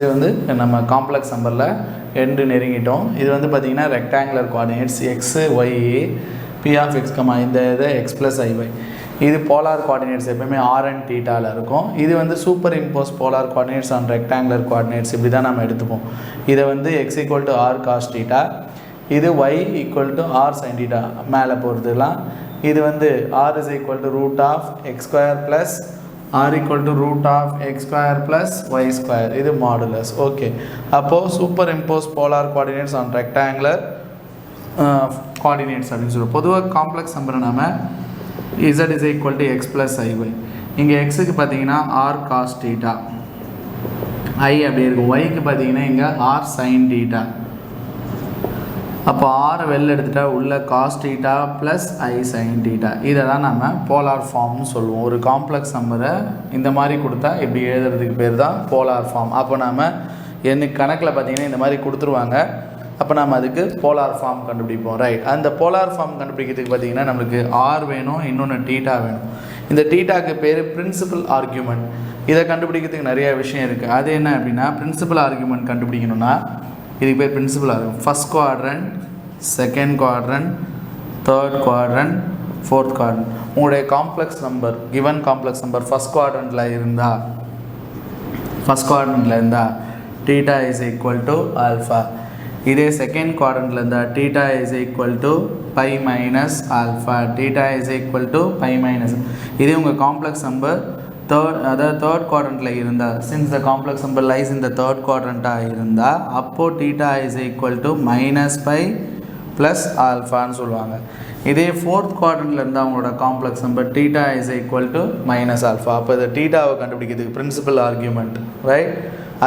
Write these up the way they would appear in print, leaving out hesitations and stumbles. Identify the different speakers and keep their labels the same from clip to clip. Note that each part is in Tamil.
Speaker 1: இது வந்து நம்ம காம்ப்ளெக்ஸ் நம்பரில் எண்டு நெருங்கிட்டோம். இது வந்து பார்த்திங்கன்னா rectangular coordinates x y a b of x comma இந்த இது எக்ஸ் ப்ளஸ் ஐஒய். இது போலார் கோஆர்டினேட்ஸ் எப்பவுமே ஆர் அண்ட் தீட்டாவில் இருக்கும். இது வந்து super impose polar coordinates on rectangular coordinates இப்படி தான் நம்ம எடுத்துப்போம். இதை வந்து x equal to r cos theta, இது y equal to r sine theta மேலே போகிறதுலாம். இது வந்து r is equal to root of X square plus r equal to root of X square plus Y square. இது மாடுலஸ். ஓகே, அப்போது super impose polar coordinates on rectangular coordinates அப்படின்னு சொல்லுவோம். பொதுவாக காம்ப்ளெக்ஸ் நம்பரை நம்ம z is equal to x plus iy. இங்கே எக்ஸுக்கு பார்த்தீங்கன்னா ஆர் காஸ் தீட்டா, ஐ அப்படி இருக்கும். ஒய்க்கு பார்த்தீங்கன்னா இங்கே ஆர் சைன் தீட்டா. அப்போ ஆரை வெளில எடுத்துட்டா உள்ள காஸ் தீட்டா ப்ளஸ் ஐ சைன் தீட்டா. இதை தான் நம்ம போலார் ஃபார்ம்னு சொல்லுவோம். ஒரு காம்ப்ளெக்ஸ் நம்பரை இந்த மாதிரி கொடுத்தா இப்படி எழுதுறதுக்கு பேர் தான் போலார் ஃபார்ம். அப்போ நம்ம எனக்கு கணக்கில் பார்த்தீங்கன்னா இந்த மாதிரி கொடுத்துருவாங்க. அப்போ நம்ம அதுக்கு போலார் ஃபார்ம் கண்டுபிடிப்போம். ரைட், அந்த போலார் ஃபார்ம் கண்டுபிடிக்கிறதுக்கு பார்த்தீங்கன்னா நம்மளுக்கு ஆர் வேணும், இன்னொன்று தீட்டா வேணும். இந்த தீட்டாக்கு பேர் பிரின்சிபல் ஆர்கியூமெண்ட். இதை கண்டுபிடிக்கிறதுக்கு நிறைய விஷயம் இருக்குது. அது என்ன அப்படின்னா, பிரின்சிபல் ஆர்கியூமெண்ட் கண்டுபிடிக்கணும்னா இதுக்கு பேர் principal argument. First quadrant, second quadrant, third quadrant, fourth quadrant. உங்களுடைய complex number, given complex number first குவாட்ரண்ட்டில் இருந்தால் theta is equal to alpha. இதே செகண்ட் குவாட்ரண்ட்டில் இருந்தால் theta is equal to pi minus alpha. Theta is equal to pi minus. இதே உங்கள் காம்ப்ளெக்ஸ் நம்பர் தேர்ட் குவாட்ரண்ட்டில் இருந்தால், since the complex number lies இந்த தேர்ட் குவாட்ரண்ட்டாக இருந்தால், அப்போது theta is equal to minus pi plus ஆல்ஃபான்னு சொல்லுவாங்க. இதே ஃபோர்த் குவாட்ரண்ட்டில் இருந்தால் அவங்களோட complex number theta is equal to minus alpha. அப்போ இதை தீட்டாவை கண்டுபிடிக்கிறதுக்கு பிரின்சிபல் ஆர்கியூமெண்ட், ரைட்,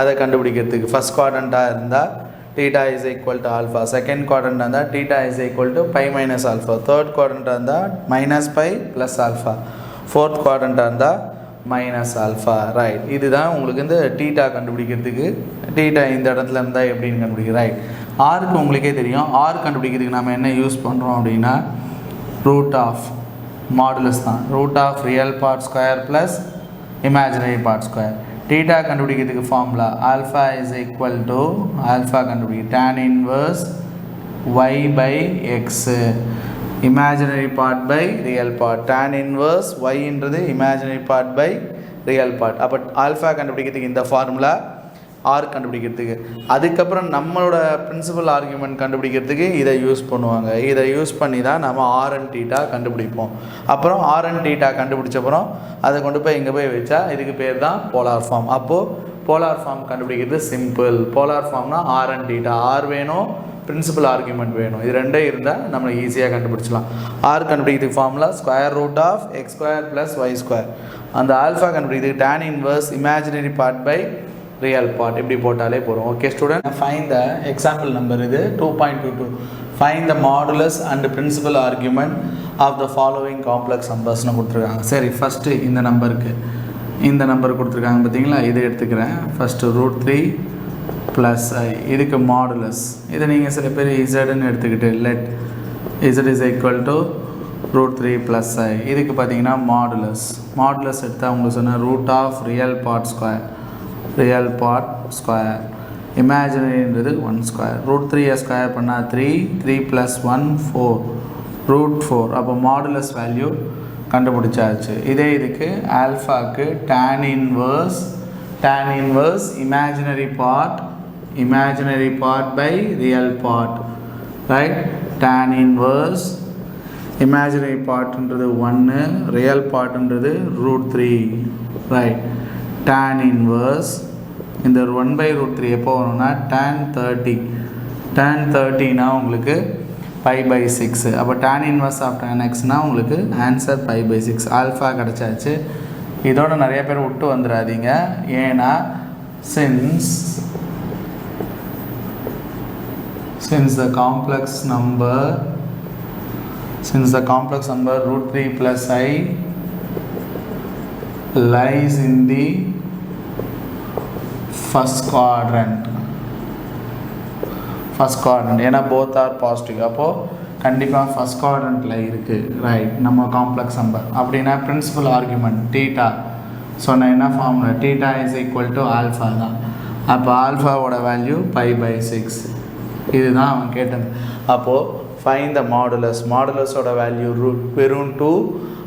Speaker 1: அதை கண்டுபிடிக்கிறதுக்கு ஃபஸ்ட் குவாட்ரண்ட்டாக இருந்தால் theta is equal to alpha, second quadrant and theta is equal to pi minus alpha, third quadrant and minus pi plus alpha, fourth quadrant and minus alpha. Right, இதுதான் உங்களுக்கு இந்த theta கண்டுபிடிக்கிறதுக்கு. theta இந்த இடத்துல இருந்தா எப்படின்னு கண்டுபிடிக்கிறது. ரைட், ஆருக்கு உங்களுக்கே தெரியும். ஆர் கண்டுபிடிக்கிறதுக்கு நம்ம என்ன யூஸ் பண்ணுறோம் அப்படின்னா ரூட் ஆஃப் மாடுலஸ் தான். Root of real part square plus imaginary part square. Theta கண்டுபிடிக்கிறதுக்கு formula alpha is equal to alpha கண்டுபிடிக்க tan inverse y by x, imaginary part by real part. tan inverse yன்றது imaginary part by real part. அப்போ ஆல்ஃபா கண்டுபிடிக்கிறதுக்கு இந்த ஃபார்முலா, ஆர் கண்டுபிடிக்கிறதுக்கு. அதுக்கப்புறம் நம்மளோட பிரின்சிபல் ஆர்கியூமெண்ட் கண்டுபிடிக்கிறதுக்கு இதை யூஸ் பண்ணுவாங்க. இதை யூஸ் பண்ணி தான் நம்ம ஆர் அண்ட் தீட்டா கண்டுபிடிப்போம். அப்புறம் ஆர் அண்ட் தீட்டா கண்டுபிடிச்சப்பறம் அதை கொண்டு போய் இங்கே போய் வச்சா இதுக்கு பேர் தான் போலார் ஃபார்ம். அப்போது போலார் ஃபார்ம் கண்டுபிடிக்கிறது சிம்பிள். போலார் ஃபார்ம்னா ஆர் அண்ட் தீட்டா, ஆர் வேணும், பிரின்சிபல் ஆர்கியூமெண்ட் வேணும். இது ரெண்டும் இருந்தால் நம்ம ஈஸியாக கண்டுபிடிச்சலாம். ஆர் கண்டுபிடிக்கிறதுக்கு formula square root of X square plus Y square. அந்த ஆல்ஃபா கண்டுபிடிக்கிறதுக்கு tan inverse imaginary part by real part இப்படி போட்டாலே போகிறோம். Okay student, find the example number இது 2.22. Find the modulus and principal argument of the following complex நம்பர்ஸ்னு கொடுத்துருக்காங்க. சரி, ஃபஸ்ட்டு இந்த நம்பர் கொடுத்துருக்காங்க பார்த்தீங்களா, இது எடுத்துக்கிறேன். ஃபஸ்ட்டு √3 ப்ளஸ் ஐ, இதுக்கு மாடுலஸ். இதை நீங்கள் சில பேர் இசட்னு எடுத்துக்கிட்டு let z is equal to √3 plus i. இதுக்கு பார்த்தீங்கன்னா மாடுலஸ் எடுத்தால் உங்களுக்கு சொன்னால் root of real part square, இமேஜினரின்றது 1 ஸ்கொயர். √3 ஸ்கொயர் பண்ணால் 3 + 1 4 √4. அப்போ மாடுலஸ் வேல்யூ கண்டுபிடிச்சாச்சு. இதே இதுக்கு ஆல்ஃபாக்கு tan inverse imaginary part by real part. Right, tan inverse imaginary பார்ட்ன்றது 1, ரியல் பார்ட்ன்றது √3. ரைட், tan இன்வர்ஸ் இந்த 1/√3 எப்போ வரும்னா tan 30னா உங்களுக்கு π/6. அப்போ tan இன்வர்ஸ் ஆஃப் tan xனா உங்களுக்கு ஆன்சர் π/6. ஆல்ஃபா கிடச்சாச்சு. இதோட நிறைய பேர் விட்டு வந்துடாதீங்க. ஏன்னா since the complex number √3 plus I lies in the first quadrant. ஏன்னா both are positive. அப்போது கண்டிப்பாக ஃபஸ்ட் குவாட்ரண்ட்டில் இருக்குது. ரைட், நம்ம காம்ப்ளெக்ஸ் நம்பர் அப்படின்னா பிரின்சிபல் ஆர்கியூமெண்ட் தீட்டா சொன்ன என்ன formula, theta is equal to alpha தான். அப்போ ஆல்ஃபாவோட வேல்யூ π/6. இதுதான் அவன் கேட்டது. அப்போது ஃபைன் த மாடுலஸ். மாடுலஸோட வேல்யூ வெறும் 2,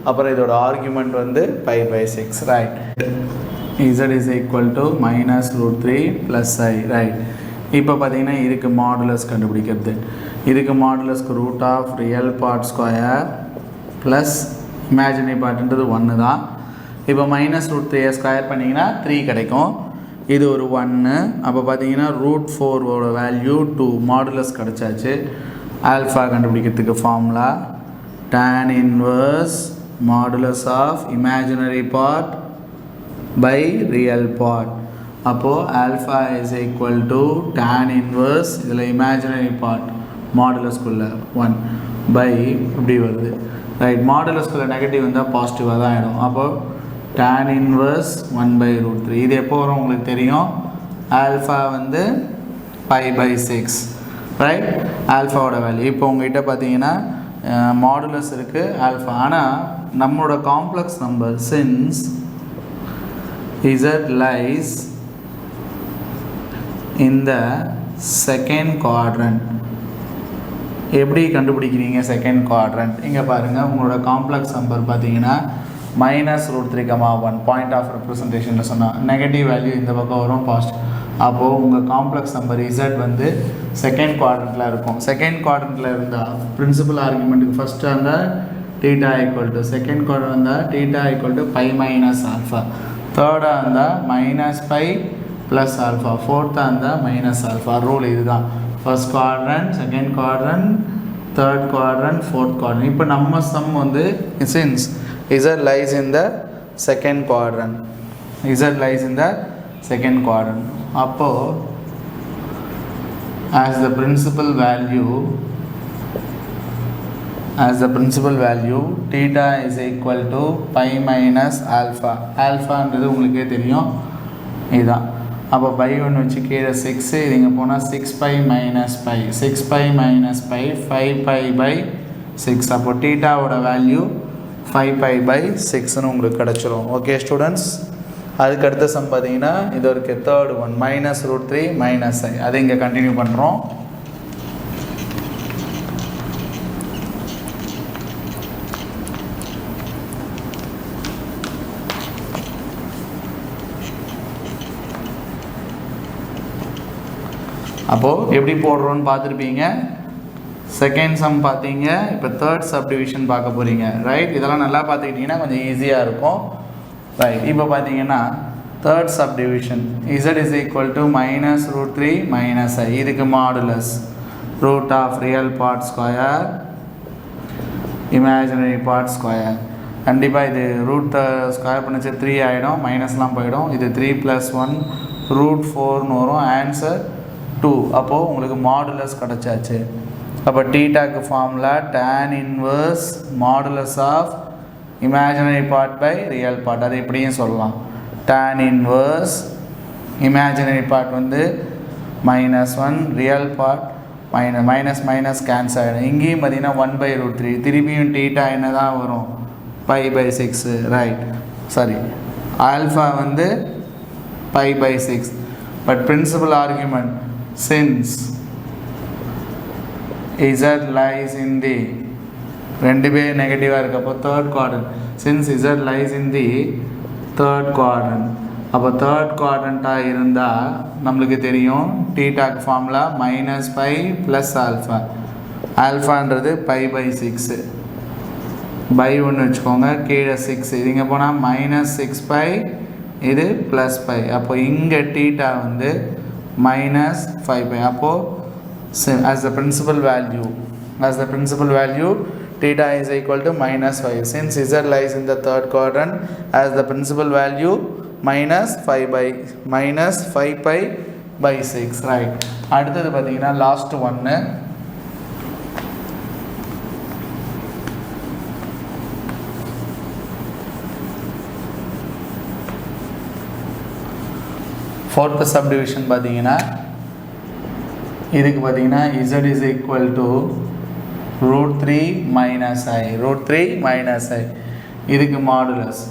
Speaker 1: அப்புறம் இதோட ஆர்குமெண்ட் வந்து π/6. Right. z is equal to -√3 + I. Right. இப்போ பார்த்தீங்கன்னா இதுக்கு மாடுலஸ் கண்டுபிடிக்கிறது. இதுக்கு மாடுலஸ்க்கு root of real part square plus imaginary பார்ட்ன்றது 1 தான். இப்போ -√3 ஸ்கொயர் பண்ணிங்கன்னா 3 கிடைக்கும். இது ஒரு 1. அப்போ பார்த்தீங்கன்னா √4ஓட வேல்யூ 2. மாடுலஸ் கிடச்சாச்சு. ஆல்ஃபா கண்டுபிடிக்கிறதுக்கு formula tan inverse modulus of imaginary part by real part. அப்போது alpha is equal to tan inverse, இதில் இமேஜினரி பார்ட் மாடுலஸ்குள்ளே 1 பை இப்படி வருது. ரைட். மாடுலஸ்குள்ளே நெகட்டிவ் இருந்தால் பாசிட்டிவாக தான் ஆகிடும். அப்போது tan inverse 1/√3. இது எப்போ வரும் உங்களுக்கு தெரியும். ஆல்ஃபா வந்து π/6. ரைட். ஆல்ஃபாவோட வேல்யூ இப்போ உங்கள்கிட்ட பார்த்தீங்கன்னா மாடுலஸ் இருக்குது ஆல்ஃபா. ஆனால் நம்மளோட complex number since z lies in the second quadrant. எப்படி கண்டுபிடிக்கிறீங்க செகண்ட் குவாட்ரண்ட்? இங்கே பாருங்கள், உங்களோட காம்ப்ளெக்ஸ் நம்பர் பார்த்தீங்கன்னா -√3,1 பாயிண்ட் ஆஃப் ரெப்ரசன்டேஷன் சொன்னால் நெகட்டிவ் வேல்யூ இந்த பக்கம் வரும், பாசிட்டிவ். அப்போது உங்கள் காம்ப்ளெக்ஸ் நம்பர் z வந்து செகண்ட் குவாட்ரண்ட்டில் இருக்கும். செகண்ட் குவாட்ரண்ட்டில் இருந்தால் பிரின்சிபல் ஆர்குமெண்ட்டுக்கு ஃபஸ்ட்டு இருந்தால் θ ஈக்குவல் டு, செகண்ட் குவாட்ரண்ட் இருந்தால் θ ஈக்குவல் டு π-α, தேர்டாக இருந்தால் -π + α, ஃபோர்த்தாக இருந்தால் -α. ரூல் இதுதான். First quadrant, second quadrant, third quadrant, fourth quadrant. இப்போ நம்ம சம் வந்து since z lies in the second quadrant, z lies in the second quadrant. அப்போது as the principal value θ is equal to π-α. ஆல்ஃபான்றது உங்களுக்கே தெரியும், இதுதான். அப்போ π1 வச்சு கீழே 6, இது இங்கே போனால் 6π - π, 6π - π 5π/6. அப்போ θவோட வேல்யூ 5π/6ன்னு உங்களுக்கு கிடச்சிரும். Okay students. அதுக்கு அடுத்த சம் பார்த்தீங்கன்னா இது ஒரு தேர்ட் ஒன், -√3 - I. அதை இங்கே கண்டினியூ பண்ணுறோம். அப்போது எப்படி போடுறோன்னு பார்த்துருப்பீங்க. செகண்ட் சம் பார்த்தீங்க. இப்போ தேர்ட் சப்டிவிஷன் பார்க்க போகிறீங்க. ரைட். இதெல்லாம் நல்லா பார்த்துக்கிட்டிங்கன்னா கொஞ்சம் ஈஸியாக இருக்கும். ரைட். இப்போ பார்த்தீங்கன்னா third subdivision z is equal to -√3 - I. இதுக்கு modulus root of real part square imaginary part square. கண்டிப்பாக இது ரூட் ஸ்கொயர் பண்ணிச்சு 3 ஆகிடும், மைனஸ்லாம் போயிடும். இது 3 + 1 √4ன்னு வரும். ஆன்சர் 2. அப்போது உங்களுக்கு மாடுலஸ் கிடச்சாச்சு. அப்போ θக்கு formula tan inverse modulus of imaginary part by real part. அது இப்படியும் சொல்லலாம். tan inverse இமேஜினரி பார்ட் வந்து -1, ரியல் பார்ட் மைனஸ் கேன்சல் ஆகிடும். இங்கேயும் பார்த்தீங்கன்னா 1/√3. திருப்பியும் θ என்ன தான் வரும், π/6. ரைட். சாரி, ஆல்ஃபா வந்து π/6. But principal argument since z lies in the, ரெண்டு பேர் நெகட்டிவாக இருக்கப்போ third quadrant, since z lies in the third quadrant. அப்போ தேர்ட் குவாட்ரண்ட்டாக இருந்தால் நம்மளுக்கு தெரியும் θக்கு ஃபார்முலா -π + α. ஆல்ஃபான்றது π/6 1 வச்சுக்கோங்க. கீழே 6, இது இங்கே போனால் -6π, இது +π. அப்போ இங்கே θ வந்து -5π. அப்போது as the principal value θ is equal to -5. Since z lies in the third quadrant, as the principal value -5π/6. Right. அடுத்தது பார்த்தீங்கன்னா லாஸ்ட் ஒன்று. ஃபோர்த் சப்டிவிஷன் பார்த்தீங்கன்னா இதுக்கு பார்த்தீங்கன்னா z is equal to √3 - I. √3 - I. இதுக்கு modulus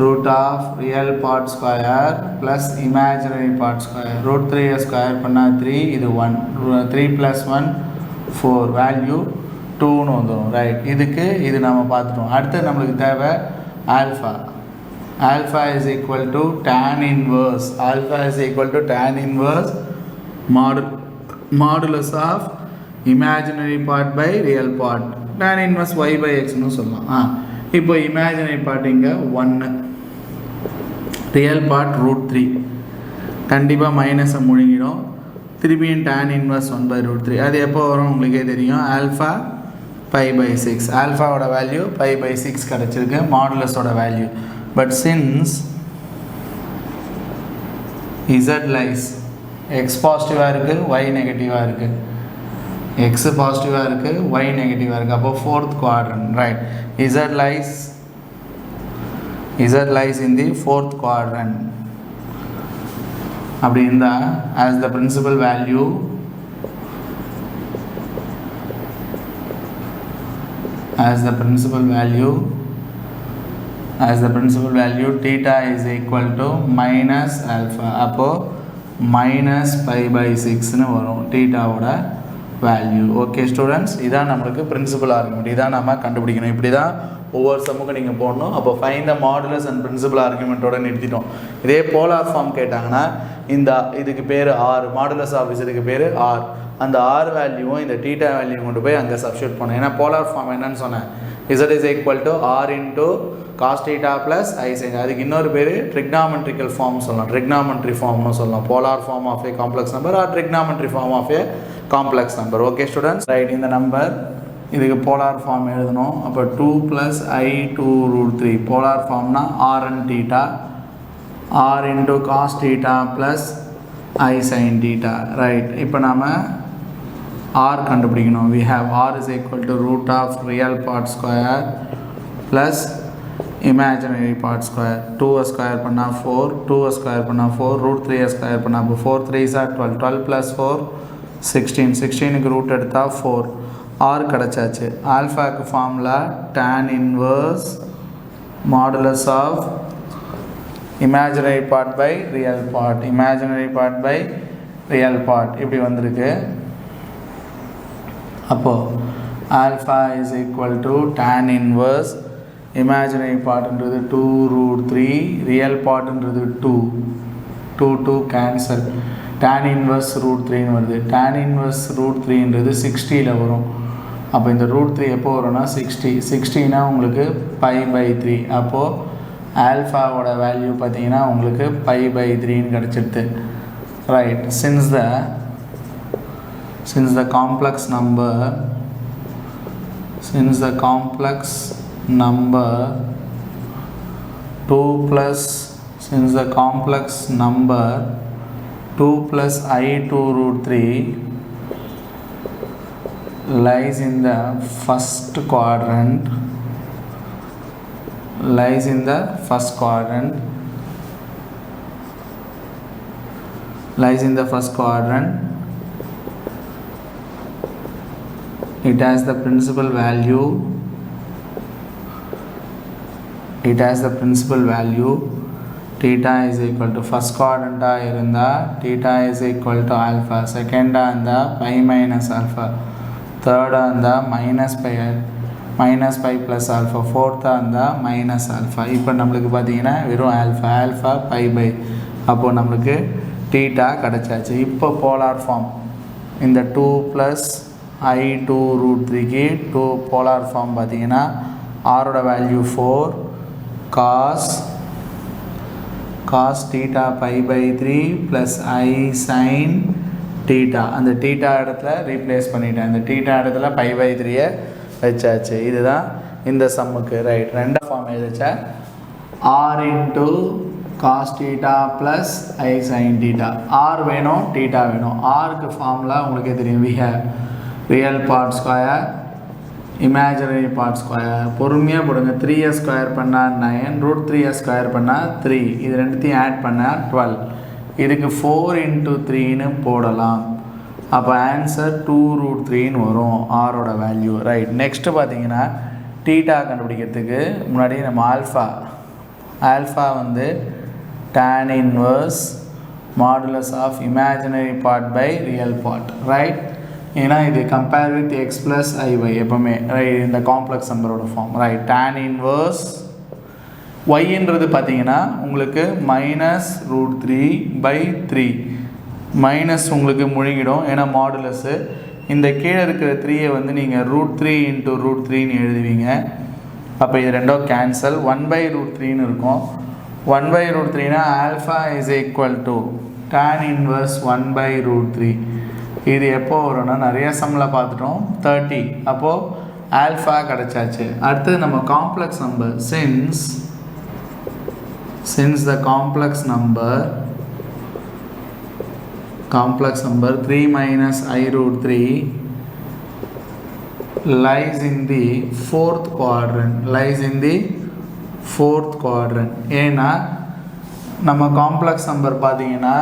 Speaker 1: root of real part square plus imaginary part square. root 3 square பண்ணா 3, இது 1, 3 plus 1 4, value 2 னு வந்துடும். ரைட், இதுக்கு இது நம்ம பார்த்துட்டோம். அடுத்து நம்மளுக்கு தேவை alpha. alpha is equal to tan inverse. Alpha is equal to tan inverse modulus of imaginary part by real part. Tan inverse y by x னு சொல்லலாம். இப்போ imaginary part இங்க 1, real part root 3. கண்டிப்பாக மைனஸை முழுங்கிடும். திருப்பியும் tan inverse 1 by root 3. அது எப்போ வரும் உங்களுக்கே தெரியும். Alpha pi by 6. ஆல்ஃபாவோட வேல்யூ பை பை 6 கிடச்சிருக்கு, மாடுலஸோட value. But since z lies, x பாசிட்டிவாக இருக்குது, y நெகட்டிவாக இருக்குது, x பாசிட்டிவாக இருக்குது, y நெகட்டிவாக இருக்குது. அப்போ fourth quadrant. Right, z lies in the fourth quadrant. அப்படி இருந்தால் as the principal value theta is equal to minus alpha. அப்போ minus pi by 6 னு வரும் thetaவோட வேல்யூ. ஓகே ஸ்டூடெண்ட்ஸ், இதான் நம்மளுக்கு பிரின்சிபல் ஆர்குமெண்ட். இதான் நம்ம கண்டுபிடிக்கணும். இப்படி தான் ஒவ்வொரு சம்முக்கும் நீங்கள் போடணும். அப்போ find the modulus and principal ஆர்குமெண்ட்டோட நிறுத்திட்டோம். இதே போலார் ஃபார்ம் கேட்டாங்கன்னா இதுக்கு பேர் ஆர், மாடுலஸ் ஆஃப் இதுக்கு பேர் ஆர். அந்த ஆர் வேல்யூவும் இந்த டீட்டா வேல்யூ கொண்டு போய் அங்கே சப்ஸ்டியூட் பண்ணணும். ஏன்னா போலார் ஃபார்ம் என்னன்னு சொன்னேன், z is equal to r into cos theta plus I sin. அதுக்கு இன்னொரு பேர் trigonometrical form சொல்லலாம், trigonometry formனு சொல்லலாம். polar form of a complex number or trigonometry form of a complex number. okay students, right, இந்த நம்பர் இதுக்கு polar form எழுதணும். அப்போ 2 plus I 2 root 3. polar formனா r and theta, r into cos theta plus I sin theta. right, இப்போ நாம r கண்டுபிடிக்கணும். we have r is equal to root of real part square plus imaginary part square. 2 square பண்ணா 4, 2 square பண்ணா 4, root 3 square பண்ணா 4, 3s are 12, 12 plus 4 16, 16க்கு ரூட் எடுத்தா 4. r கிடைச்சாச்சு. ஆல்ஃபாக்கு formula tan inverse modulus of imaginary part by real part, imaginary part by real part இப்படி வந்திருக்கு. அப்போ alpha is equal to tan inverse imaginary பார்ட்ன்றது 2 root 3, ரியல் பார்ட்ன்றது 2 கேன்சல், tan இன்வர்ஸ் ரூட் 3ன்னு வருது. tan இன்வர்ஸ் ரூட் 3ன்றது 60ல் வரும். அப்போ இந்த ரூட் 3 எப்போ வரும்னா 60னா உங்களுக்கு பை பை 3. அப்போது ஆல்ஃபாவோட வேல்யூ பார்த்தீங்கன்னா உங்களுக்கு பை பை 3ன்னு கிடச்சிடுது. Right, since the complex number 2 plus I 2 root 3 lies in the first quadrant, it has the principal value theta is equal to first quadrant irundha theta is equal to alpha, second andha pi minus alpha, third andha minus pi plus alpha, fourth andha minus alpha. இப்போ நம்மளுக்கு பார்த்தீங்கன்னா வெறும் alpha pi by, அப்போ நம்மளுக்கு theta கிடைச்சாச்சு. இப்போ போலார் ஃபார்ம் இந்த 2 plus I 2 root 3க்கு 2 போலார் ஃபார்ம் பார்த்தீங்கன்னா ஆரோட value 4 cos theta pi by 3 plus I sin theta. அந்த theta இடத்துல ரீப்ளேஸ் பண்ணிட்டேன், அந்த theta இடத்துல pi by 3 வச்சாச்சு. இதுதான் இந்த சம்முக்கு. ரைட், ரெண்டாம் form எழுதிச்சா r into cos theta plus I sin theta. r வேணும், theta வேணும். rக்கு ஃபார்முலா உங்களுக்கே தெரியும், we have real part square, imaginary part square. பொறுமையாக போடுங்க. 3 ஸ்கொயர் பண்ணால் 9, root 3 ஸ்கொயர் பண்ணால் 3, இது ரெண்டுத்தையும் ஆட் பண்ணால் 12. இதுக்கு 4 into 3ன்னு போடலாம். அப்போ ஆன்சர் 2 root 3ன்னு வரும் ஆரோட வேல்யூ. ரைட், நெக்ஸ்ட்டு பார்த்தீங்கன்னா டீட்டா கண்டுபிடிக்கிறதுக்கு முன்னாடி நம்ம ஆல்ஃபா வந்து tan inverse modulus of imaginary part by real part, right? ஏன்னா இது compare with x plus iy எப்பவுமே ரைட் இந்த காம்ப்ளெக்ஸ் நம்பரோட ஃபார்ம் ரைட் tan inverse yன்றது பார்த்தீங்கன்னா உங்களுக்கு -√3/3 மைனஸ் உங்களுக்கு முழுங்கிடும் ஏன்னா மாடுலஸு இந்த கீழே இருக்கிற 3ஐ வந்து நீங்கள் √3 × √3ன்னு எழுதுவீங்க அப்போ இது ரெண்டும் கேன்சல் 1/√3ன்னு இருக்கும் 1/√3னா alpha is equal to tan inverse 1/√3 இது எப்போ வரும்னா நிறைய சம்மில் பார்த்துட்டோம் 30 அப்போது ஆல்ஃபா கிடச்சாச்சு. அடுத்தது நம்ம complex number since the complex number 3 minus i√3 lies in the fourth quadrant ஏன்னா நம்ம காம்ப்ளெக்ஸ் நம்பர் பார்த்தீங்கன்னா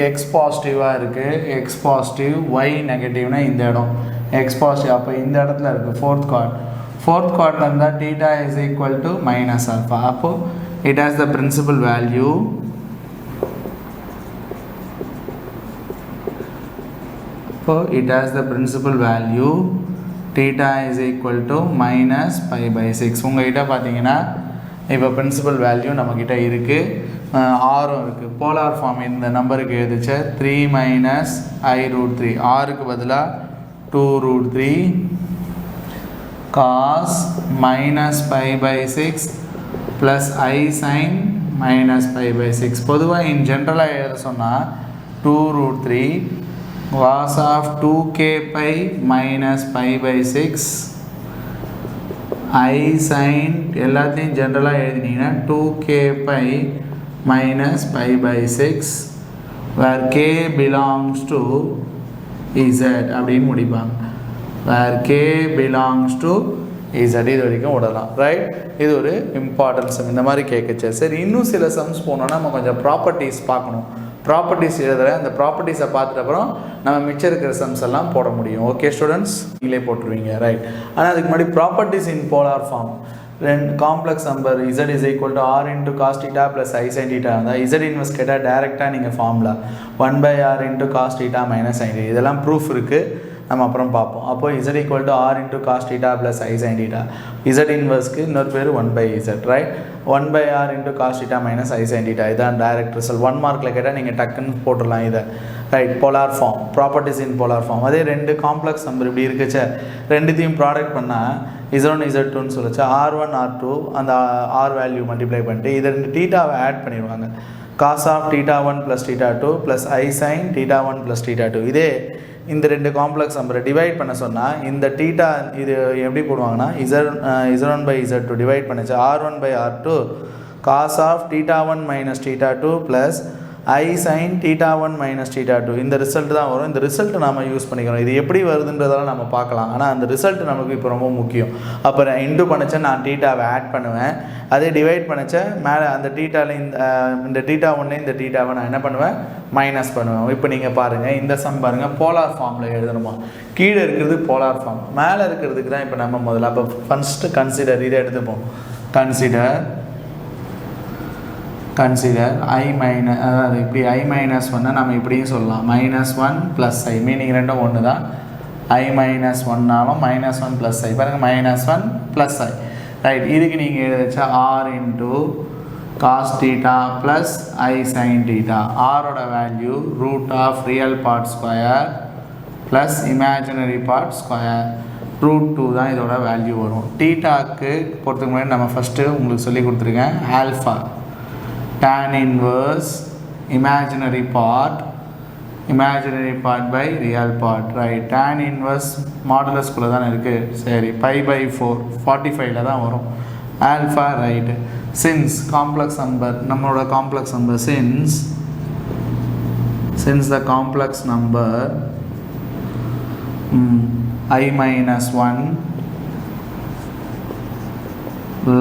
Speaker 1: எக்ஸ் பாசிட்டிவாக இருக்குது எக்ஸ் பாசிட்டிவ் ஒய் நெகட்டிவ்னா இந்த இடம் எக்ஸ் பாசிட்டிவ் அப்போ இந்த இடத்துல இருக்குது ஃபோர்த் குவாட்ரண்ட் இருந்தால் theta is equal to minus alpha அப்போது it has the principal value theta is equal to minus pi/6 உங்ககிட்ட பார்த்தீங்கன்னா இப்போ பிரின்சிபல் வேல்யூ நம்மக்கிட்ட இருக்குது ஆரும் இருக்குது போலார் ஃபார்ம் இந்த நம்பருக்கு எழுதிச்ச 3 minus i√3 ஆருக்கு பதிலாக 2√3 cos minus pi/6 plus I sin minus pi/6 பொதுவாக இன் ஜென்ரலாக எழுத சொன்னால் 2√3 cos of 2k pi minus pi/6 I sin எல்லாத்தையும் ஜென்ரலாக எழுதினீங்கன்னா 2k pi minus pi/6 where k belongs to z அப்படின்னு முடிப்பாங்க where k belongs to z இது வரைக்கும் விடலாம் ரைட் இது ஒரு இம்பார்ட்டன்ட் சம் இந்த மாதிரி கேட்குச்சு. சரி இன்னும் சில சம்ஸ் போனோன்னா நம்ம கொஞ்சம் ப்ராப்பர்ட்டிஸ் பார்க்கணும் ப்ராப்பர்ட்டிஸ் எழுதுகிற அந்த ப்ராப்பர்ட்டிஸை பார்த்துட்டு அப்புறம் நம்ம மிச்சம் இருக்கிற சம்ஸ் எல்லாம் போட முடியும். ஓகே ஸ்டூடெண்ட்ஸ் நீங்களே போட்டுருவீங்க ரைட். ஆனால் அதுக்கு முன்னாடி ப்ராப்பர்ட்டிஸ் இன் போலார் ஃபார்ம் ரெண்டு complex number z is equal to r into cos theta plus I sin theta இருந்தால் z இன்வெர்ஸ் கேட்டால் டேரெக்டாக நீங்கள் formula 1/r into cos theta minus sin theta இதெல்லாம் ப்ரூஃப் இருக்குது நம்ம அப்புறம் பார்ப்போம். அப்போது z equal to r into cos theta plus I sin theta z இன்வெர்ஸ்க்கு இன்னொரு பேர் 1/z right 1/r into cos theta minus I sin theta இதான் டைரக்ட் ரிசல்ட் 1 மார்க்கில் கேட்டால் நீங்கள் டக்குன்னு போட்டுடலாம் இதை right. Polar form properties in polar form அதே ரெண்டு காம்ப்ளெக்ஸ் நம்பர் இப்படி இருக்குச்சே ரெண்டுத்தையும் ப்ராடக்ட் பண்ணால் z1 z2ன்னு சொல்லிச்சு r1 r2 அந்த r வேல்யூ மல்டிப்ளை பண்ணிட்டு இதை ரெண்டு தீட்டாவை ஆட் பண்ணிடுவாங்க cos of θ1 plus θ2 plus I sin θ1 plus θ2 இதே இந்த ரெண்டு காம்ப்ளெக்ஸ் நம்பரை டிவைட் பண்ண சொன்னால் இந்த தீட்டா இது எப்படி போடுவாங்கன்னா z1/z2 டிவைட் பண்ணிச்சு r1/r2 cos of θ1 minus θ2 plus I sin θ1 minus θ2 இந்த ரிசல்ட் தான் வரும். இந்த ரிசல்ட் நாம் யூஸ் பண்ணிக்கிறோம். இது எப்படி வருதுன்றதெல்லாம் நம்ம பார்க்கலாம். ஆனால் அந்த ரிசல்ட் நமக்கு இப்போ ரொம்ப முக்கியம். அப்போ நான் இன்டு பண்ணிச்சேன் நான் தீட்டாவை ஆட் பண்ணுவேன் அதே டிவைட் பண்ணிச்சேன் மேலே அந்த தீட்டாவில் இந்த θ1 இந்த θவை நான் என்ன பண்ணுவேன் மைனஸ் பண்ணுவேன். இப்போ நீங்கள் பாருங்கள் இந்த சம் பாருங்கள் போலார் ஃபார்மில் எழுதணுமா கீழே இருக்கிறது போலார் ஃபார்ம் மேலே இருக்கிறதுக்கு தான் இப்போ நம்ம முதல்ல அப்போ ஃபஸ்ட்டு கன்சிடர் இதை எடுத்துப்போம் கன்சிடர் I மைனஸ் அதாவது இப்படி I -1 நம்ம இப்படியும் சொல்லலாம் -1 + I மீனிங் ரெண்டும் ஒன்று தான் I -1னாலும் -1 + I பாருங்கள் -1 + I ரைட். இதுக்கு நீங்கள் எழுதிச்சா r into cos theta plus I sin theta ஆரோட value √real part square plus imaginary part square √2 தான் இதோட வேல்யூ வரும். தீட்டாக்கு பொறுத்துக்கு முன்னாடி நம்ம ஃபஸ்ட்டு உங்களுக்கு சொல்லி கொடுத்துருக்கேன் alpha tan inverse imaginary part by real part right. tan inverse modulus குள்ள தான் இருக்குது சரி pi/4 45ல தான் வரும் alpha right. since complex number நம்மளோட complex number since the complex number I -1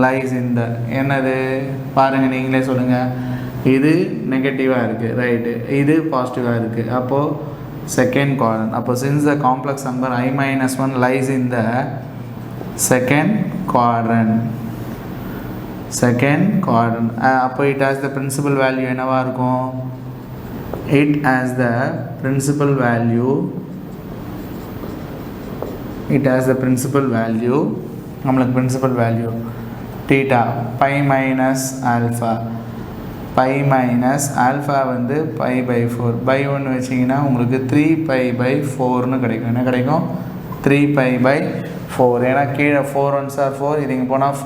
Speaker 1: lies in the என்னது பாருங்கள் நீங்களே சொல்லுங்கள் இது நெகட்டிவாக இருக்குது ரைட்டு இது பாசிட்டிவாக இருக்குது அப்போது செகண்ட் குவாட்ரண்ட் அப்போ since the complex number I -1 lies in the second quadrant second quadrant. அப்போ it has the principal value என்னவாக இருக்கும்? It has the principal value நம்மளுக்கு principal value theta pi minus alpha. Pi minus alpha வந்து பை பை 4 பை 1 வச்சிங்கன்னா உங்களுக்கு 3π/4ன்னு கிடைக்கும். என்ன கிடைக்கும்? 3π/4. ஏன்னா கீழே 4 1s are 4, இது இங்கே போனால்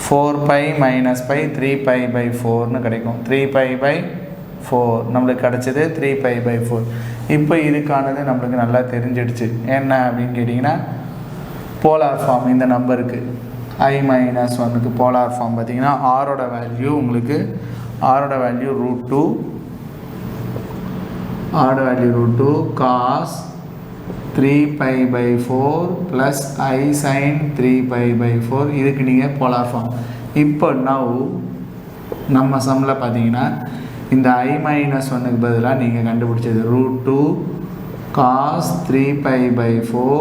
Speaker 1: 4π மைனஸ் பை 3π/4ன்னு கிடைக்கும். 3π/4 நம்மளுக்கு கிடச்சது 3π/4. இப்போ இதுக்கானது நம்மளுக்கு நல்லா தெரிஞ்சிடுச்சு. என்ன அப்படின்னு கேட்டிங்கன்னா போலார் ஃபார்ம் இந்த நம்பருக்கு i-1க்கு போலார் ஃபார்ம் பார்த்தீங்கன்னா ஆரோட வேல்யூ உங்களுக்கு √2 cos 3π/4 ப்ளஸ் i sin 3π/4. இதுக்கு நீங்கள் போலார் ஃபார்ம். இப்போ நம்ம சம்மில் பார்த்தீங்கன்னா இந்த i-1க்கு பதிலாக நீங்கள் கண்டுபிடிச்சது √2 cos 3π/4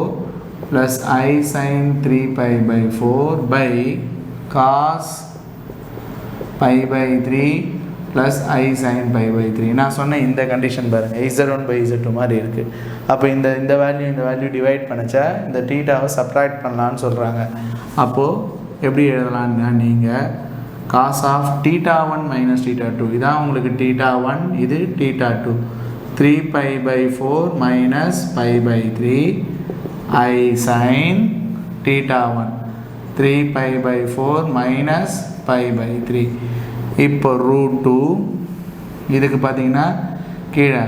Speaker 1: plus i sin 3π/4 by cos π/3 plus i sin π/3. நான் சொன்ன இந்த கண்டிஷன் பாருங்கள், z1/z2 மாதிரி இருக்குது. அப்போ இந்த வேல்யூ டிவைட் பண்ணிச்சா இந்த தீட்டாவை சப்ராக்ட் பண்ணலான்னு சொல்கிறாங்க. அப்போது எப்படி எழுதலான்னா நீங்கள் cos of θ1 minus θ2, இதான் உங்களுக்கு θ1, இது θ2. 3π/4 minus π/3 i sin θ1, 3π/4 minus π/3. இப்போ √2 இதுக்கு பார்த்தீங்கன்னா கீழே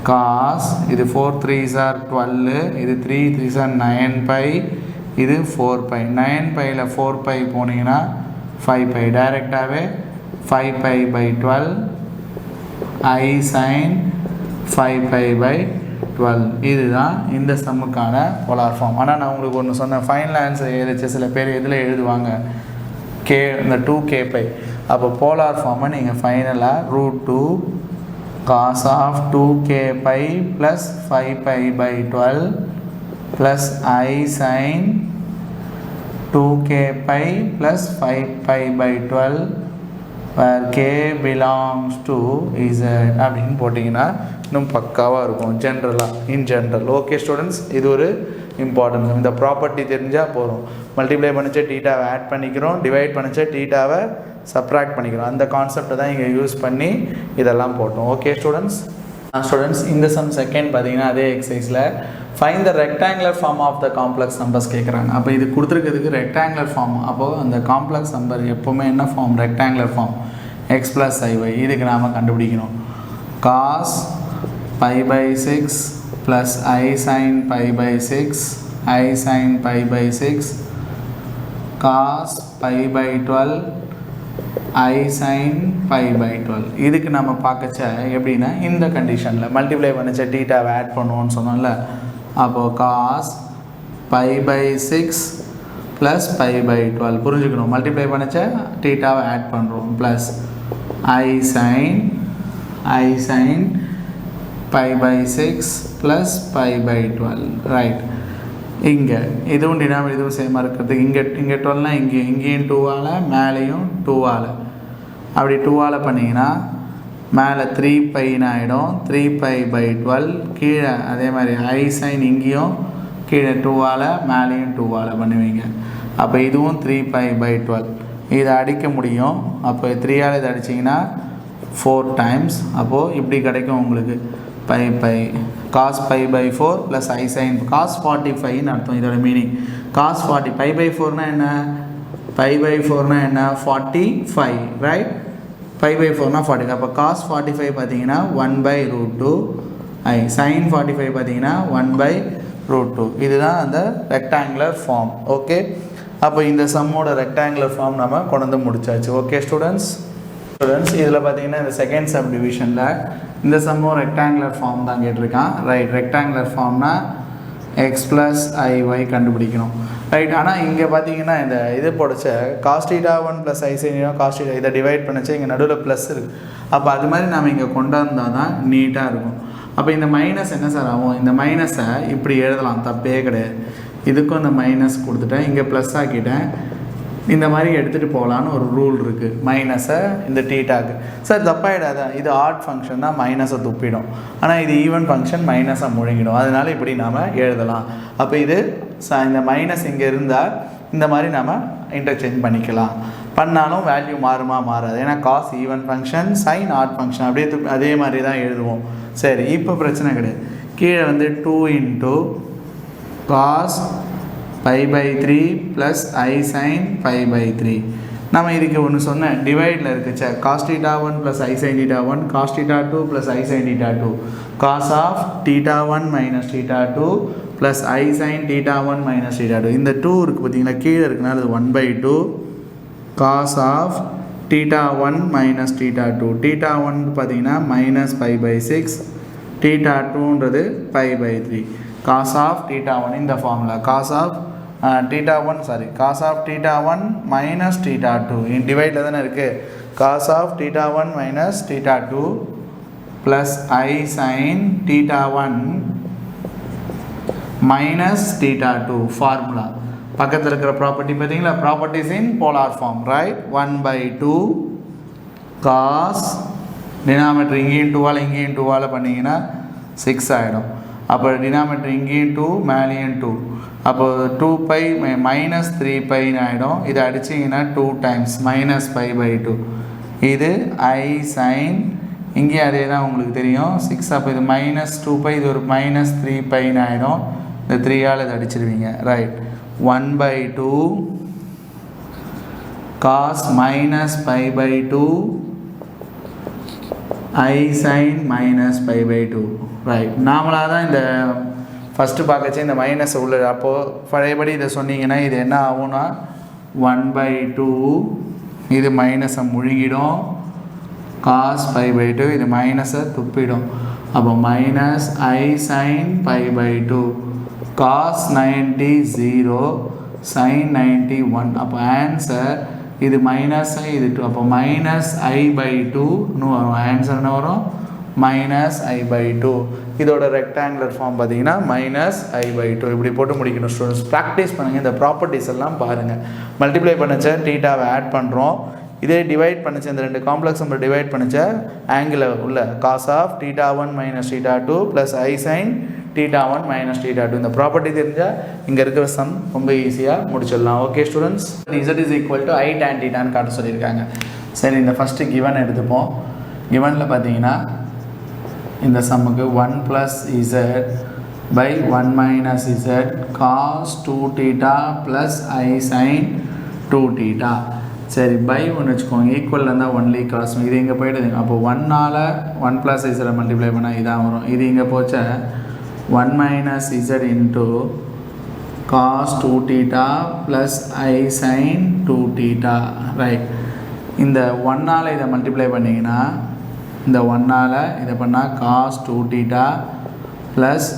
Speaker 1: cos, இது 4 3s are 12, இது 3 3s are 9π, இது 4π. 9πல 4π போனீங்கன்னா 5π. டைரெக்டாகவே 5π/12 i sin 5π/12. இதுதான் இந்த சம்முக்கான போலார் ஃபார்ம். ஆனால் நான் உங்களுக்கு ஒன்று சொன்னேன், ஃபைனல் ஆன்சர் எழுதிச்சு சில பேர் எதில் எழுதுவாங்க, இந்த 2kπ. அப்போ போலார் ஃபார்மை நீங்கள் ஃபைனலாக √2 cos of 2kπ plus 5π/12 plus i sin 2kπ plus 5π/12 where k belongs to z அப்படின்னு போட்டிங்கன்னா இன்னும் பக்காவாக இருக்கும். In general. ஓகே ஸ்டூடெண்ட்ஸ், இது ஒரு இம்பார்ட்டன்ஸ். இந்த ப்ராப்பர்ட்டி தெரிஞ்சால் போகிறோம். மல்டிப்ளை பண்ணிச்சா டீட்டாவை ஆட் பண்ணிக்கிறோம், டிவைட் பண்ணிச்சா டீட்டாவை சப்ராக்ட் பண்ணிக்கிறோம். அந்த கான்செப்டை தான் இங்கே யூஸ் பண்ணி இதெல்லாம் போட்டோம். ஓகே ஸ்டூடெண்ட்ஸ், இந்த சம் செகண்ட் பார்த்தீங்கன்னா அதே எக்ஸசைஸில் find the rectangular form of the complex numbers கேட்குறாங்க. அப்போ இது கொடுத்துருக்கிறதுக்கு ரெக்டாங்குலர் ஃபார்ம். அப்போது அந்த காம்ப்ளெக்ஸ் நம்பர் எப்போவுமே என்ன form? Rectangular form. x + iy. இதுக்கு நாம் கண்டுபிடிக்கணும். cos π/6 plus i sin π/6, i sin π/6 cos π/12 i sin π/12. இதுக்கு நம்ம பார்க்கச்ச எப்படின்னா இந்த கண்டிஷனில் மல்டிப்ளை பண்ணிச்ச டீட்டாவை ஆட் பண்ணுவோன்னு சொன்னோம்ல. அப்போது cos π/6 ப்ளஸ் π/12 புரிஞ்சுக்கணும். மல்டிப்ளை பண்ணிச்ச டீட்டாவை ஆட் பண்ணுறோம் plus i sin π/6 plus π/12. Right. இங்கே இதுவும் டினாமினேட்டர் இதுவும் சேமாக இருக்கிறது. இங்கே 12னால் இங்கேயும் 2ஆல், மேலேயும் 2ஆல். அப்படி 2ஆல் பண்ணிங்கன்னா மேலே 3πன்னு ஆகிடும். 3π/12 கீழே அதே மாதிரி i sin இங்கேயும் கீழே 2ஆல், மேலேயும் 2ஆல் பண்ணுவீங்க. அப்போ இதுவும் 3π/12. இதை அடிக்க முடியும். அப்போ 3ஆல் இதை அடிச்சிங்கன்னா 4 times. அப்போது இப்படி கிடைக்கும் உங்களுக்கு π cos π/4 plus i sin cos 45ன்னு அர்த்தம். இதோட மீனிங் cos 40. π/4னா என்ன? π/4னா என்ன? 45, ரைட்? π/4னா 40. அப்போ cos 45 பார்த்தீங்கன்னா 1/√2 i, sin 45 பார்த்தீங்கன்னா 1/√2. இதுதான் அந்த ரெக்டாங்குலர் ஃபார்ம். ஓகே, அப்போ இந்த சம்மோட ரெக்டாங்குலர் ஃபார்ம் நம்ம கொண்டு வந்து முடிச்சாச்சு. ஓகே ஸ்டூடெண்ட்ஸ், இதில் பார்த்தீங்கன்னா இந்த செகண்ட் சப் டிவிஷனில் இந்த சம்மும் ரெக்டாங்குலர் ஃபார்ம் தான் கேட்டிருக்கான். ரைட், ரெக்டாங்குலர் ஃபார்ம்னா x + iy கண்டுபிடிக்கணும். ரைட். ஆனால் இங்கே பார்த்தீங்கன்னா இந்த இது போடச்ச cos θ1 + i sin cos θ இதை டிவைட் பண்ணிச்சு இங்கே நடுவில் ப்ளஸ் இருக்குது. அப்போ அது மாதிரி நம்ம இங்கே கொண்டு வந்தால் தான் நீட்டாக இருக்கும். அப்போ இந்த மைனஸ் என்ன சார் ஆகும்? இந்த மைனஸை இப்படி எழுதலாம், தப்பே கிடையாது. இதுக்கும் இந்த மைனஸ் கொடுத்துட்டேன், இங்கே ப்ளஸ் ஆக்கிட்டேன். இந்த மாதிரி எடுத்துகிட்டு போகலான்னு ஒரு ரூல் இருக்குது மைனஸை இந்த டீட்டாக்கு. சார் தப்பாயிடாதா, இது ஆட் ஃபங்க்ஷன் தான் மைனஸை துப்பிடும், ஆனால் இது ஈவன் ஃபங்க்ஷன் மைனஸை முழுங்கிடும். அதனால் இப்படி நாம் எழுதலாம். அப்போ இது இந்த மைனஸ் இங்கே இருந்தால் இந்த மாதிரி நம்ம இன்டர்சேஞ்ச் பண்ணிக்கலாம். பண்ணாலும் வேல்யூ மாறுமா மாறாது, ஏன்னா cos even function, sine odd function அப்படியே அதே மாதிரி தான் எழுதுவோம். சரி, இப்போ பிரச்சனை கிடையாது. கீழே வந்து 2 × cos π/3 + I sin π/3. நம்ம இதுக்கு ஒன்று சொன்னேன், டிவைடில் இருக்குச்சே, cos θ1 + I sin θ1, cos θ2 + I sin θ2, cos of θ1 - θ2 + I sin θ1 - θ2. இந்த 2 இருக்குது பார்த்தீங்களா, கீழே இருக்குனால அது 1/2 cos of θ1 - θ2. θ1 பார்த்தீங்கன்னா -π/6, θ2ன்றது π/3. cos of θ1 இந்த ஃபார்முலா, cos of θ1 - θ2 இன் டிவைடில் தானே இருக்குது. cos of θ1 - θ2 + I sin θ1 - θ2 formula. பக்கத்தில் இருக்கிற ப்ராப்பர்ட்டி பார்த்தீங்களா, properties in polar form, right. 1/2 cos denominator இங்கேயும் 2ஆல் இங்கேயும் 2ஆல் பண்ணிங்கன்னா 6 ஆகிடும். அப்போ டினாமினேட்டர் இங்கேயும் 2 மேலேயும் 2, அப்போ 2π - 3π ஆகிடும். இதை அடிச்சிங்கன்னா 2 டைம்ஸ் -π/2. இது I sin, இங்கே அதே தான் உங்களுக்கு தெரியும் 6. அப்போ இது -2π, இது ஒரு -3π ஆகிடும். இந்த 3ஆல் இதை அடிச்சிருவீங்க, right. 1/2 cos -π/2 I sin -π/2, right. நாமளாக தான் இந்த ஃபஸ்ட்டு பார்க்கச்சு இந்த மைனஸ் உள்ளது. அப்போது பழையபடி இதை சொன்னீங்கன்னா இது என்ன ஆகும்னா 1/2, இது மைனஸை முழுகிடும், cos π/2 இது மைனஸை துப்பிடும். அப்போ -I sin π/2, cos 90 0, sin 90 1. அப்போ ஆன்சர் இது மைனஸ் இது 2, அப்போ -I/2 வரும். ஆன்சர் என்ன வரும், -I/2. இதோட ரெக்டாங்குலர் ஃபார்ம் பார்த்தீங்கன்னா -I/2. இப்படி போட்டு முடிக்கணும் ஸ்டூடெண்ட்ஸ். ப்ராக்டிஸ் பண்ணுங்கள், இந்த ப்ராப்பர்ட்டிஸ் எல்லாம் பாருங்கள். மல்டிப்ளை பண்ணச்ச டீட்டாவை ஆட் பண்ணுறோம், இதே டிவைட் பண்ணிச்சு, இந்த ரெண்டு காம்ப்ளெக்ஸ் நம்பர் டிவைட் பண்ணிச்ச ஆங்கிள் உள்ள cos of θ1 - θ2 + I sin θ1 - θ2. இந்த ப்ராப்பர்ட்டி தெரிஞ்சால் இங்கே இருக்கிற சம் ரொம்ப ஈஸியாக முடிச்சிடலாம். Okay students, Z = I tan θன்னு காட்ட சொல்லியிருக்காங்க. சரி, இந்த ஃபஸ்ட்டு கிவன் எடுத்துப்போம். கிவனில் பார்த்தீங்கன்னா இந்த சம்முக்கு 1 + Z/1 - Z cos 2θ + I sin 2θ. சரி, பை ஒன்று வச்சுக்கோங்க, ஈக்குவல் இருந்தால் ஒன்லி காஸ், இது இங்கே போய்டுதுங்க. அப்போ 1ஆல் 1 + Z மல்டிப்ளை பண்ணால் இதான் வரும். இது இங்கே போச்ச 1 - Z × cos 2θ + I sin 2θ, right. இந்த 1ஆல் இதை மல்டிப்ளை பண்ணிங்கன்னா, இந்த 1ஆல் இதை பண்ணால் cos 2θ +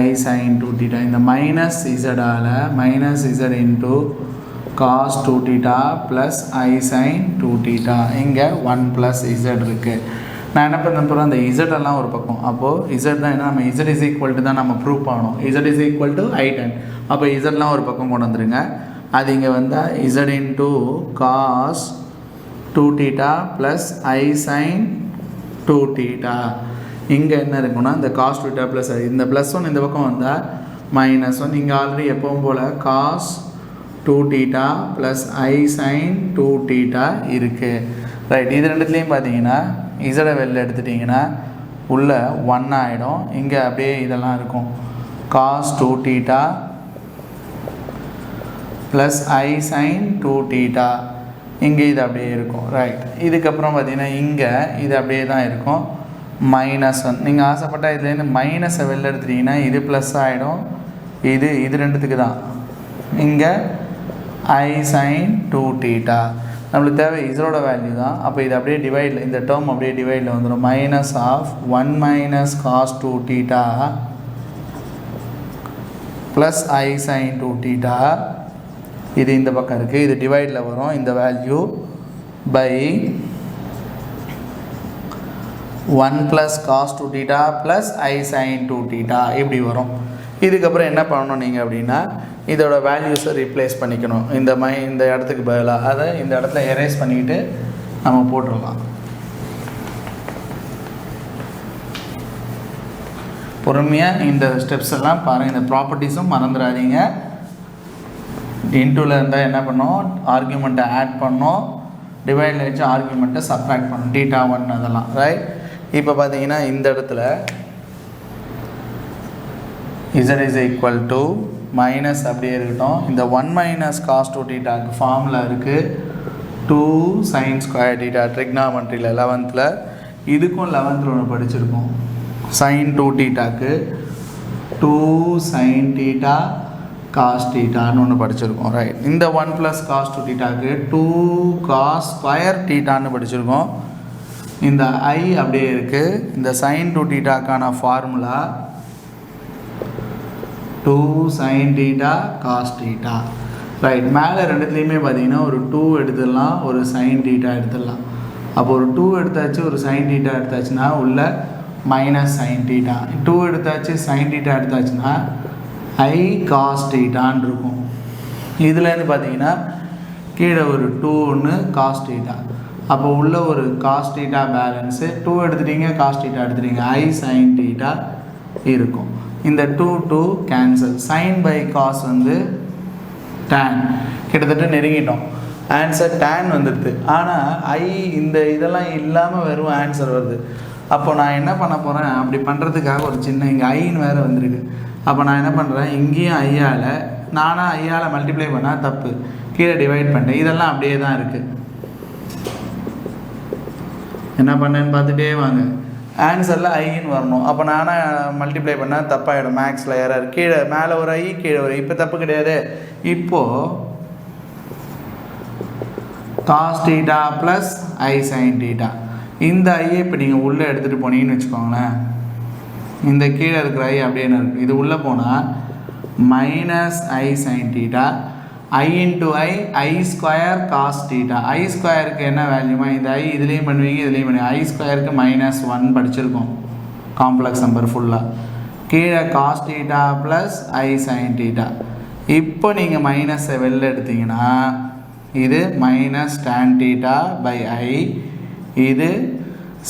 Speaker 1: I sin 2θ. இந்த -Z Z × cos 2θ + I sin 2θ. இங்கே 1 + Z இருக்குது. நான் என்ன பண்ண போகிறேன், அந்த இசட்டெல்லாம் ஒரு பக்கம். அப்போது இசட் தான் என்ன, நம்ம Z தான் நம்ம ப்ரூவ் பண்ணணும். Z = I tan. அப்போ இசட்லாம் ஒரு பக்கம் கொண்டு வந்துடுங்க. அது இங்கே வந்தால் Z × cos 2θ + I sin 2θ. இங்கே என்ன இருக்குன்னா, இந்த cos 2θ + இந்த +1 இந்த பக்கம் வந்தால் -1. இங்கே ஆல்ரெடி எப்பவும் போல் cos 2θ + I sin 2θ இருக்குது, ரைட். இது ரெண்டுத்துலேயும் பார்த்தீங்கன்னா இசடை வெளில எடுத்துட்டிங்கன்னா உள்ள 1 ஆகிடும். இங்கே அப்படியே இதெல்லாம் இருக்கும், cos 2θ + I sin 2θ. இங்கே இது அப்படியே இருக்கும், ரைட். இதுக்கப்புறம் பார்த்தீங்கன்னா இங்கே இது அப்படியே தான் இருக்கும், -1. நீங்கள் ஆசைப்பட்டால் இதுலேருந்து மைனஸை வெளில எடுத்துட்டிங்கன்னா இது ப்ளஸ் ஆகிடும். இது ரெண்டுத்துக்கு தான். இங்கே I sin 2θ. நம்மளுக்கு தேவை இதோட வேல்யூ தான். அப்போ இது அப்படியே டிவைடில், இந்த டேர்ம் அப்படியே டிவைடில் வந்துடும். -1 - cos 2θ + I sin 2θ. இது இந்த பக்கம் இருக்குது, இது டிவைடில் வரும். இந்த value by 1 + cos 2θ + I sin 2θ இப்படி வரும். இதுக்கப்புறம் என்ன பண்ணணும் நீங்கள் அப்படின்னா இதோட வேல்யூஸை ரீப்ளேஸ் பண்ணிக்கணும். இந்த இடத்துக்கு பதிலாக அதை இந்த இடத்துல எரேஸ் பண்ணிக்கிட்டு நம்ம போட்டுடலாம். பொறுமையாக இந்த ஸ்டெப்ஸ் எல்லாம் பாருங்கள். இந்த ப்ராப்பர்ட்டிஸும் மறந்துடாதீங்க. இன்டூவில் இருந்தால் என்ன பண்ணோம், ஆர்கியூமெண்ட்டை ஆட் பண்ணோம், டிவைடில் வச்சு ஆர்கியூமெண்ட்டை சப்ராக்ட் பண்ணோம், θ1 அதெல்லாம் ரைட். இப்போ பார்த்தீங்கன்னா இந்த இடத்துல z is equal to minus அப்படியே இருக்கட்டும். இந்த 1 minus cos 2θ ஃபார்முலா இருக்குது 2 sin square θ ட்ரிக்னாமெட்ரியில் 11th. இதுக்கும் 11th ஒன்று படிச்சிருக்கோம். sin 2θக்கு 2 sin θ cos θன்னு ஒன்று படிச்சிருக்கோம் ரைட். இந்த 1 plus cos 2θக்கு 2 cos square θன்னு படிச்சிருக்கோம். இந்த I அப்படியே இருக்குது. இந்த sin 2θக்கான ஃபார்முலா 2 sin θ cos θ ரைட். மேலே ரெண்டுத்துலேயுமே பார்த்தீங்கன்னா ஒரு 2 எடுத்துடலாம், ஒரு sin θ எடுத்துடலாம். அப்போ ஒரு 2 எடுத்தாச்சு, ஒரு sin θ எடுத்தாச்சுன்னா உள்ள மைனஸ் sin θ, 2 எடுத்தாச்சு sin θ எடுத்தாச்சுன்னா I cos θன்னு இருக்கும். இதுலேருந்து பார்த்தீங்கன்னா கீழே ஒரு 2 ஒன்று cos θ, அப்போ உள்ள ஒரு cos θ பேலன்ஸு 2 எடுத்துட்டீங்க, cos θ எடுத்துட்டீங்க, I sin θ இருக்கும். இந்த 2 கேன்சல். sin by cos வந்து tan, கிட்டத்தட்ட நெருங்கிட்டோம். ஆன்சர் tan வந்துடுது. ஆனால் I இந்த இதெல்லாம் இல்லாமல் வெறும் ஆன்சர் வருது. அப்போ நான் என்ன பண்ண போகிறேன், அப்படி பண்ணுறதுக்காக ஒரு சின்ன இங்கே ஐன்னு வேறு வந்துருக்கு. அப்போ நான் என்ன பண்ணுறேன், இங்கேயும் ஐயால் நானாக ஐயால் மல்டிப்ளை பண்ணால் தப்பு, கீழே டிவைட் பண்ணிட்டேன். இதெல்லாம் அப்படியே தான் இருக்குது. என்ன பண்ணேன்னு பார்த்துட்டே வாங்க. ஆன்சரில் ஐன்னு வரணும். அப்போ நானாக மல்டிப்ளை பண்ணால் தப்பாகிடும், மேக்ஸில் எரர். கீழே மேலே ஒரு ஐ, கீழே ஒரு இப்போ தப்பு கிடையாது. இப்போது cos θ ப்ளஸ் I sin θ, இந்த ஐயை இப்போ நீங்கள் உள்ளே எடுத்துகிட்டு போனீங்கன்னு வச்சுக்கோங்களேன். இந்த கீழே இருக்கிற ஐ அப்படியே இருக்குது. இது உள்ளே போனால் minus I sin θ, I into I square cos θ. I ஸ்கொயருக்கு என்ன வேல்யூமா, இந்த ஐ இதுலேயும் பண்ணுவீங்க, இதுலேயும் பண்ணுவீங்க. I ஸ்கொயருக்கு -1 படிச்சிருக்கோம், காம்ப்ளெக்ஸ் நம்பர் ஃபுல்லாக. கீழே cos θ ப்ளஸ் I sin θ. இப்போ நீங்கள் மைனஸை வெளில எடுத்தீங்கன்னா இது மைனஸ் tan θ பை I, இது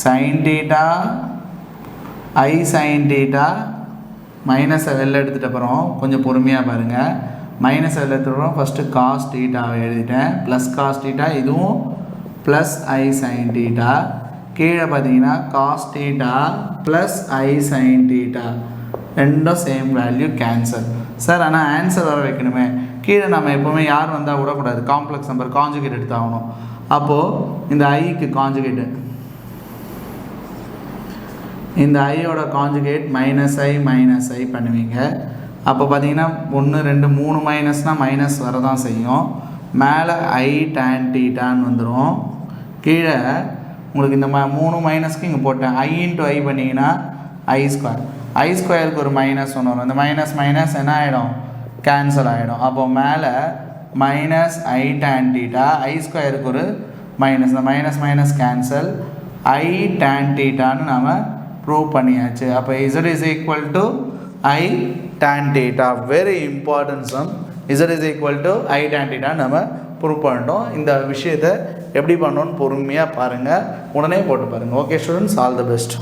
Speaker 1: sin θ I sin θ. மைனஸை வெளில எடுத்துகிட்ட அப்புறம் கொஞ்சம் பொறுமையாக பாருங்கள். மைனஸ் வெளில எடுத்துகிட்டு ஃபஸ்ட்டு cos θவை எழுதிட்டேன், ப்ளஸ் cos θ, இதுவும் ப்ளஸ் I sin θ. கீழே பார்த்தீங்கன்னா cos θ ப்ளஸ் I sin θ, ரெண்டும் சேம் வேல்யூ, கேன்சல். சார் ஆனால் ஆன்சர் வர வைக்கணுமே. கீழே நம்ம எப்போவுமே யார் வந்தால் விடக்கூடாது, காம்ப்ளெக்ஸ் நம்பர் காஞ்சுகேட் எடுத்தாகணும். அப்போது இந்த ஐக்கு காஞ்சுகேட்டு, இந்த ஐயோட காஞ்சுகேட் மைனஸ் ஐ பண்ணுவீங்க. அப்போ பார்த்தீங்கன்னா 1 2 3 மைனஸ்னால் மைனஸ் வரதான் செய்யும். மேலே I tan θன்னு வந்துடும். கீழே உங்களுக்கு இந்த 3 மைனஸ்க்கு இங்கே போட்டேன், I இன்ட்டு I பண்ணிங்கன்னா I ஸ்கொயர். I ஸ்கொயருக்கு ஒரு -1 வரும். இந்த மைனஸ் என்ன ஆகிடும், கேன்சல் ஆகிடும். அப்போ மேலே மைனஸ் I tan θ, I ஸ்கொயருக்கு ஒரு மைனஸ், இந்த மைனஸ் கேன்சல், I tan θன்னு நாம் ப்ரூவ் பண்ணியாச்சு. அப்போ Z is equal to I tan θ. Very important sum. Z is equal to I tan θ நம்ம ப்ரூவ் பண்ணிட்டோம். இந்த விஷயத்தை எப்படி பண்ணோன்னு பொறுமையாக பாருங்கள், உடனே போட்டு பாருங்கள். Okay students, all the best.